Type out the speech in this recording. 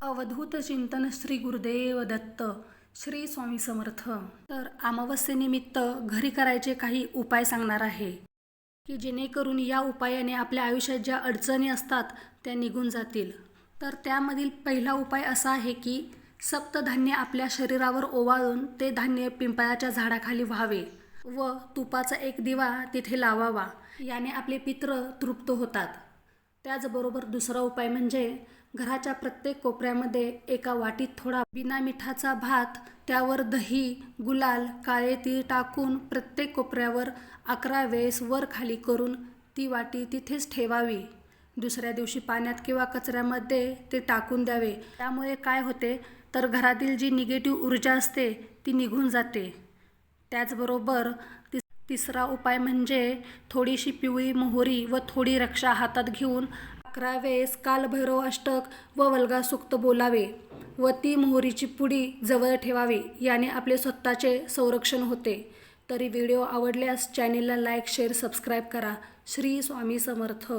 अवधूत चिंतन श्री गुरुदेव दत्त. श्री स्वामी समर्थ. तर अमावस्येनिमित्त घरी करायचे काही उपाय सांगणार आहे की जेणेकरून या उपायाने आपल्या आयुष्यात ज्या अडचणी असतात त्या निघून जातील. तर त्यामधील पहिला उपाय असा आहे की सप्तधान्य आपल्या शरीरावर ओवाळून ते धान्य पिंपळाच्या झाडाखाली व्हावे व तुपाचा एक दिवा तिथे लावावा. याने आपले पित्र तृप्त होतात. त्याचबरोबर दुसरा उपाय म्हणजे घराच्या प्रत्येक कोपऱ्यामध्ये एका वाटीत थोडा बिना मिठाचा भात, त्यावर दही, गुलाल, काळे तीळ टाकून प्रत्येक कोपऱ्यावर 11 वेळेस वर खाली करून ती वाटी तिथेच ठेवावी. दुसऱ्या दिवशी पाण्यात किंवा कचऱ्यामध्ये ते टाकून द्यावे. त्यामुळे काय होते तर घरातील जी निगेटिव्ह ऊर्जा असते ती निघून जाते. त्याचबरोबर तिसरा उपाय म्हणजे थोडीशी पिवळी मोहरी व थोडी रक्षा हातात घेऊन 11 वेळेस कालभैरव अष्टक व वल्गा सूक्त बोलावे व ती मोहरीची पुडी जवळ ठेवावी. याने आपले स्वतःचे संरक्षण होते. तरी व्हिडिओ आवडल्यास चॅनेलला लाईक, शेअर, सबस्क्राईब करा. श्री स्वामी समर्थ.